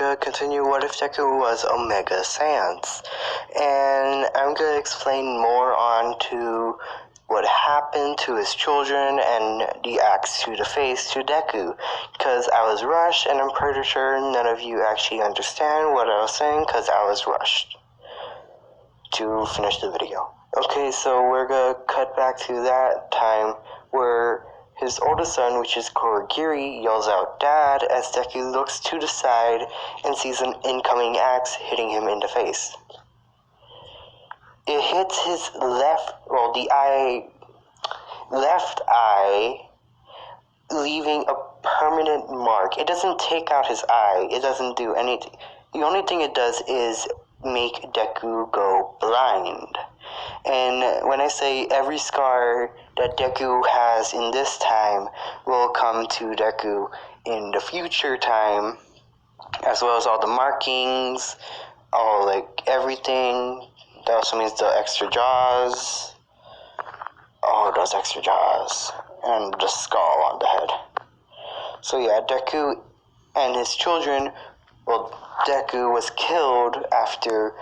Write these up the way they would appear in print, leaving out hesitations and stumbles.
gonna continue What If Deku was Omega Sans. And I'm gonna explain more on to what happened to his children and the axe to the face to Deku. Because I was rushed, and I'm pretty sure none of you actually understand what I was saying because I was rushed to finish the video. Okay, so we're gonna cut back to that time where his oldest son, which is Kurogiri, yells out "Dad" as Deku looks to the side and sees an incoming axe hitting him in the face. It hits his left eye, leaving a permanent mark. It doesn't take out his eye. It doesn't do anything. The only thing it does is make Deku go blind. And when I say every scar that Deku has in this time will come to Deku in the future time, as well as all the markings, everything. That also means the extra jaws. Oh, those extra jaws. And the skull on the head. So yeah, Deku and his children, Deku was killed after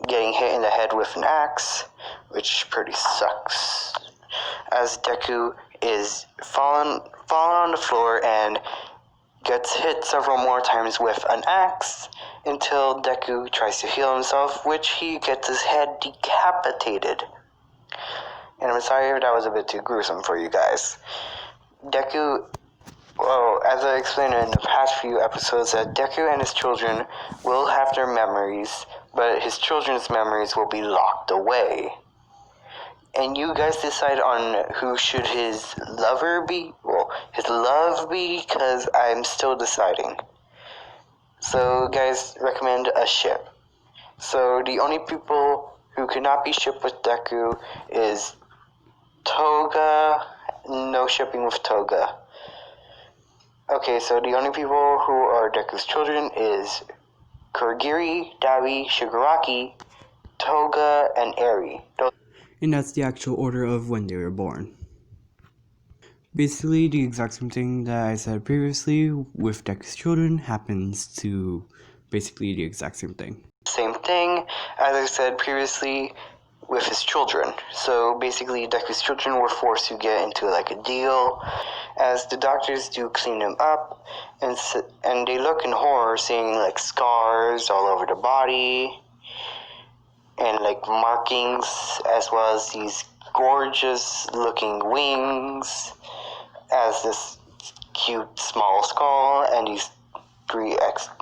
getting hit in the head with an axe, which pretty sucks, as Deku is fallen on the floor and gets hit several more times with an axe until Deku tries to heal himself, which he gets his head decapitated. And I'm sorry if that was a bit too gruesome for you guys. Deku, as I explained in the past few episodes, that Deku and his children will have their memories, but his children's memories will be locked away. And you guys decide on who should his lover be? His love be, because I'm still deciding. So guys, recommend a ship. So the only people who cannot be shipped with Deku is Toga. No shipping with Toga. Okay, so the only people who are Deku's children is Kurogiri, Dabi, Shigaraki, Toga, and Eri. And that's the actual order of when they were born. Basically, the exact same thing that I said previously with Deku's children happens to basically the exact same thing. Same thing as I said previously with his children. So basically, Deku's children were forced to get into a deal, as the doctors do clean him up, and they look in horror, seeing scars all over the body, and markings, as well as these gorgeous looking wings, as this cute small skull, and these three extra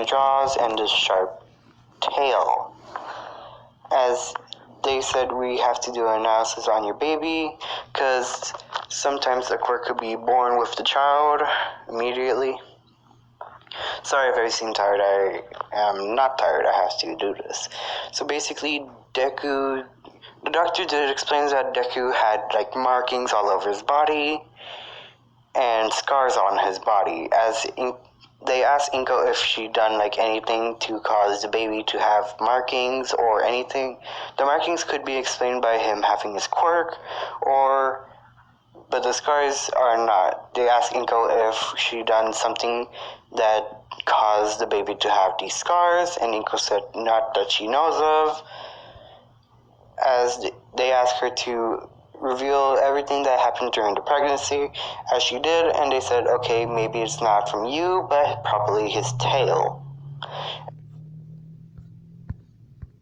jaws, and this sharp tail. As they said, we have to do an analysis on your baby, because sometimes the quirk could be born with the child immediately. Sorry if I seem tired. I am not tired. I have to do this. So basically, the doctor explains that Deku had markings all over his body and scars on his body. They asked Inko if she'd done anything to cause the baby to have markings or anything. The markings could be explained by him having his quirk, but the scars are not. They asked Inko if she'd done something that caused the baby to have these scars, and Inko said not that she knows of, as they asked her to reveal everything that happened during the pregnancy, as she did, and they said, okay, maybe it's not from you, but probably his tail.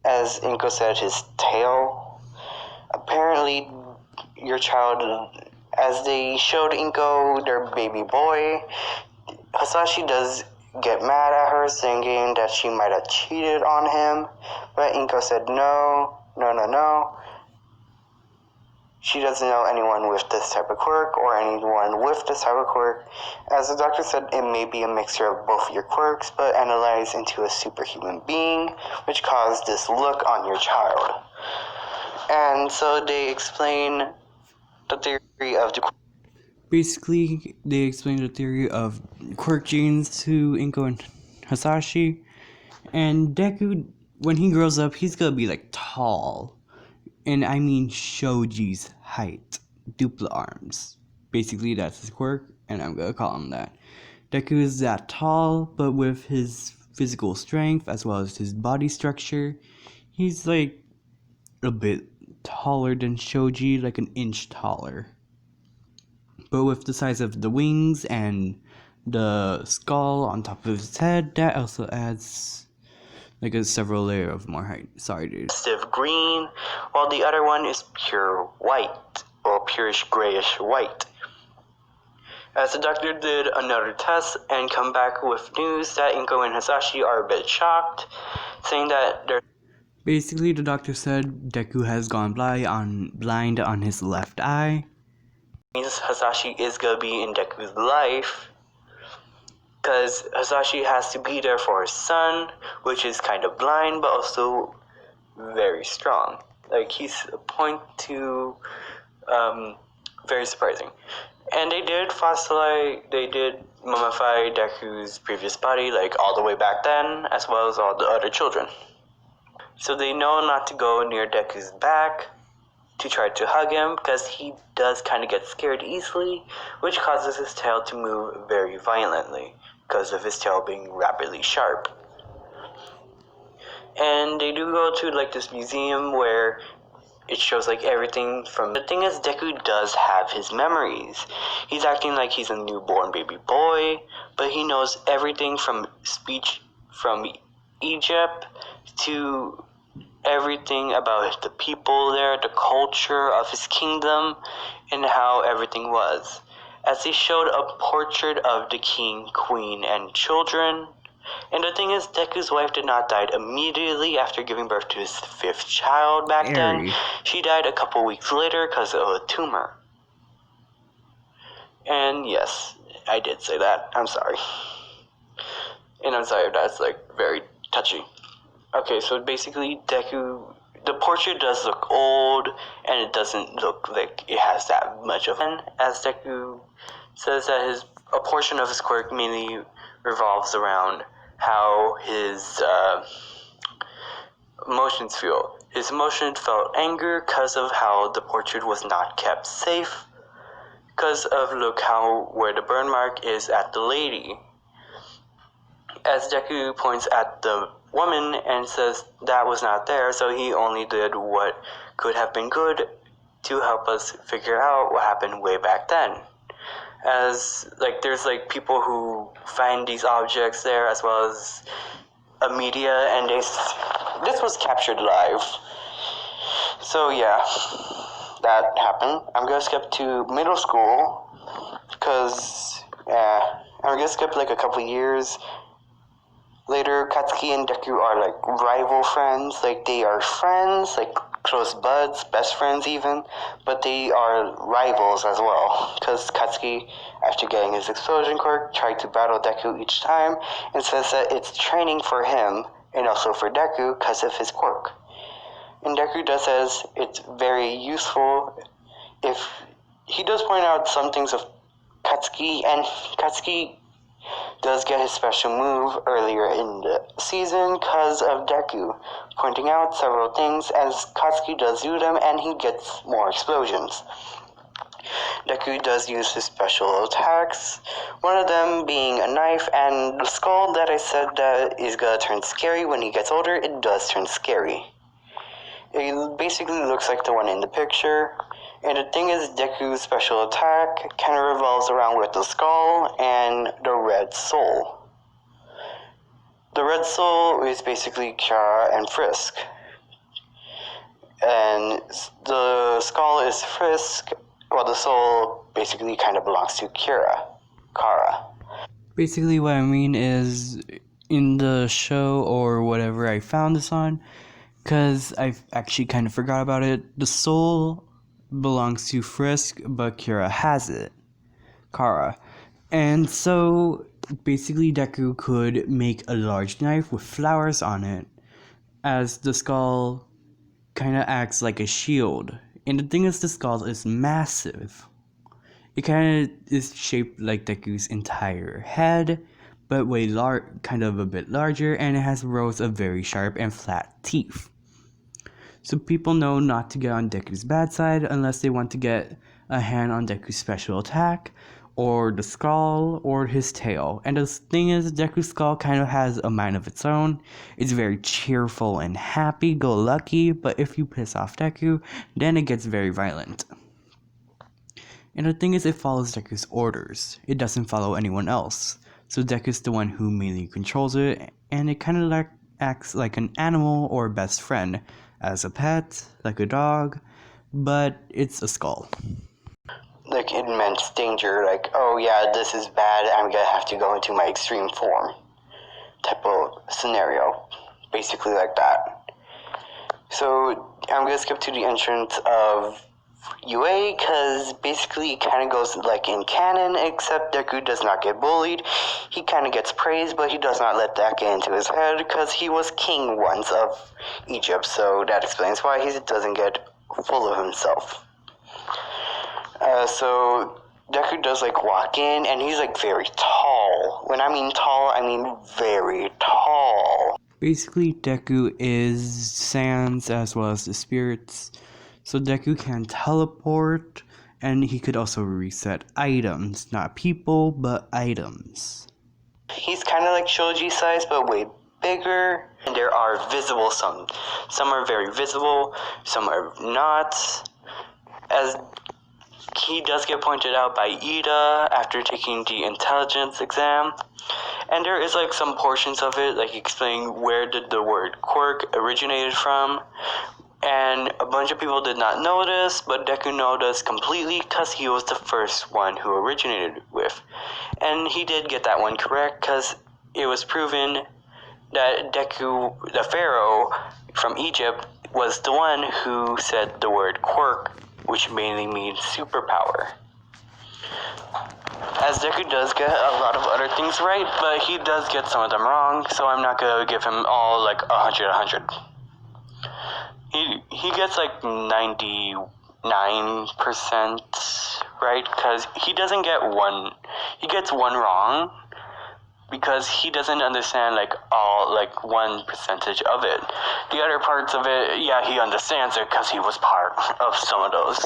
As Inko said, his tail. Apparently, your child, as they showed Inko their baby boy, Hasashi does get mad at her, thinking that she might have cheated on him, but Inko said no. She doesn't know anyone with this type of quirk, or anyone with this type of quirk. As the doctor said, it may be a mixture of both your quirks, but analyzed into a superhuman being, which caused this look on your child. And so they explain the theory of the quirk. Basically, they explained the theory of quirk genes to Inko and Hasashi. And Deku, when he grows up, he's gonna be tall. And I mean Shoji's height. Dupla arms. Basically, that's his quirk, and I'm gonna call him that. Deku is that tall, but with his physical strength as well as his body structure, he's like a bit taller than Shoji, like an inch taller. But with the size of the wings and the skull on top of his head, that also adds like a several layer of more height. Sorry, dude. Green, while the other one is pure white, or purish grayish white. As the doctor did another test and come back with news that Inko and Hasashi are a bit shocked, saying that they're Basically, the doctor said Deku has gone blind on his left eye. Means Hasashi is gonna be in Deku's life, because Hasashi has to be there for his son, which is kind of blind but also very strong. Like, he's a point to very surprising. And they did mummify Deku's previous body, like all the way back then, as well as all the other children. So they know not to go near Deku's back to try to hug him, because he does kind of get scared easily, which causes his tail to move very violently, because of his tail being rapidly sharp. And they do go to like this museum where it shows like everything from... The thing is, Deku does have his memories. He's acting like he's a newborn baby boy, but he knows everything from speech from Egypt to everything about the people there, the culture of his kingdom, and how everything was. As they showed a portrait of the king, queen, and children. And the thing is, Deku's wife did not die immediately after giving birth to his 5th child back then. She died a couple weeks later because of a tumor. And yes, I did say that. I'm sorry. And I'm sorry if that's like very touchy. Okay, so basically Deku, the portrait does look old, and it doesn't look like it has that much of it. As Deku says that a portion of his quirk mainly revolves around how his emotions feel. His emotion felt anger because of how the portrait was not kept safe, because of where the burn mark is at the lady. As Deku points at the woman and says that was not there, so he only did what could have been good to help us figure out what happened way back then. As like there's like people who find these objects there, as well as a media, and this was captured live. So yeah, that happened. I'm gonna skip to middle school, because I'm gonna skip like a couple years. Later, Katsuki and Deku are like rival friends. Like, they are friends, like close buds, best friends even, but they are rivals as well. Because Katsuki, after getting his explosion quirk, tried to battle Deku each time, and says that it's training for him and also for Deku because of his quirk. And Deku does says it's very useful. If he does point out some things of Katsuki, and Katsuki does get his special move earlier in the season because of Deku pointing out several things, as Katsuki does do them and he gets more explosions. Deku does use his special attacks, one of them being a knife, and the skull that I said that is gonna turn scary when he gets older, it does turn scary. It basically looks like the one in the picture. And the thing is, Deku's special attack kind of revolves around with the skull and the red soul. The red soul is basically Kara and Frisk. And the skull is Frisk, while the soul basically kind of belongs to Kara. Basically, what I mean is, in the show or whatever I found this on, because I actually kind of forgot about it, the soul belongs to Frisk, but Kara has it. Kara. And so, basically, Deku could make a large knife with flowers on it, as the skull kind of acts like a shield. And the thing is, the skull is massive. It kind of is shaped like Deku's entire head, but kind of a bit larger, and it has rows of very sharp and flat teeth. So people know not to get on Deku's bad side unless they want to get a hand on Deku's special attack, or the skull, or his tail. And the thing is, Deku's skull kind of has a mind of its own. It's very cheerful and happy-go-lucky, but if you piss off Deku, then it gets very violent. And the thing is, it follows Deku's orders. It doesn't follow anyone else. So Deku's the one who mainly controls it, and it kind of acts like an animal or best friend, as a pet, like a dog, but it's a skull. Like immense danger, like, oh yeah, this is bad, I'm gonna have to go into my extreme form type of scenario. Basically like that. So I'm gonna skip to the entrance of UA, because basically it kind of goes like in canon, except Deku does not get bullied. He kind of gets praised, but he does not let that get into his head, because he was king once of Egypt, so that explains why he doesn't get full of himself. So Deku does like walk in, and he's like very tall. When I mean tall, I mean very tall. Basically, Deku is Sans as well as the spirits. So Deku can teleport, and he could also reset items. Not people, but items. He's kind of like Shoji size, but way bigger. And there are visible some. Some are very visible, some are not. As he does get pointed out by Ida after taking the intelligence exam. And there is like some portions of it, like explaining where did the word quirk originated from. And a bunch of people did not notice, but Deku noticed completely because he was the first one who originated with. And he did get that one correct, because it was proven that Deku, the pharaoh from Egypt, was the one who said the word quirk, which mainly means superpower. As Deku does get a lot of other things right, but he does get some of them wrong, so I'm not gonna give him all like 100. He gets like 99% right, because he doesn't get one. He gets one wrong because he doesn't understand like all like 1% of it. The other parts of it, yeah, he understands it because he was part of some of those.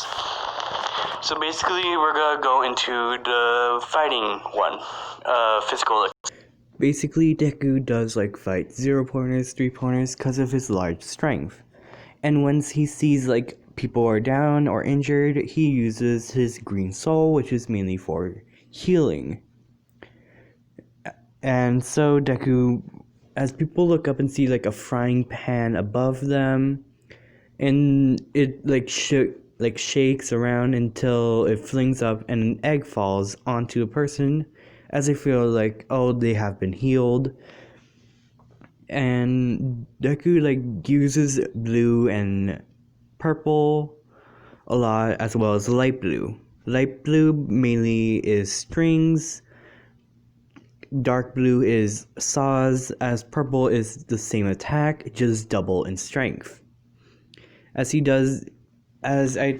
So basically, we're gonna go into the fighting one, physical. Basically, Deku does like fight 0-pointers, 3-pointers because of his large strength. And once he sees like people are down or injured, he uses his green soul, which is mainly for healing. And so Deku, as people look up and see like a frying pan above them, and it like shakes around until it flings up and an egg falls onto a person, as they feel like, oh, they have been healed. And Deku like uses blue and purple a lot, as well as light blue. Light blue mainly is strings, dark blue is saws, as purple is the same attack, just double in strength. As I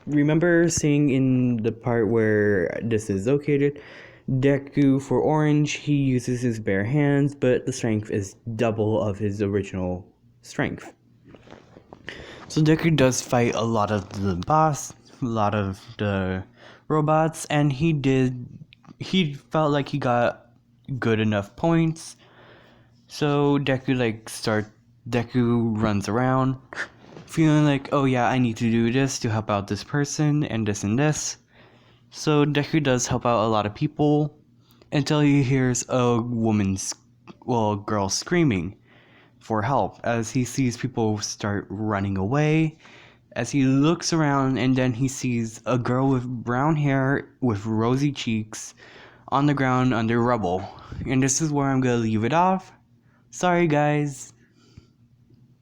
remember seeing in the part where this is located, Deku for orange, he uses his bare hands, but the strength is double of his original strength. So Deku does fight a lot of the boss, a lot of the robots, and he felt like he got good enough points. So Deku runs around, feeling like, oh yeah, I need to do this to help out this person and this and this. So Deku does help out a lot of people until he hears a girl screaming for help, as he sees people start running away. As he looks around, and then he sees a girl with brown hair with rosy cheeks on the ground under rubble. And this is where I'm gonna leave it off. Sorry guys.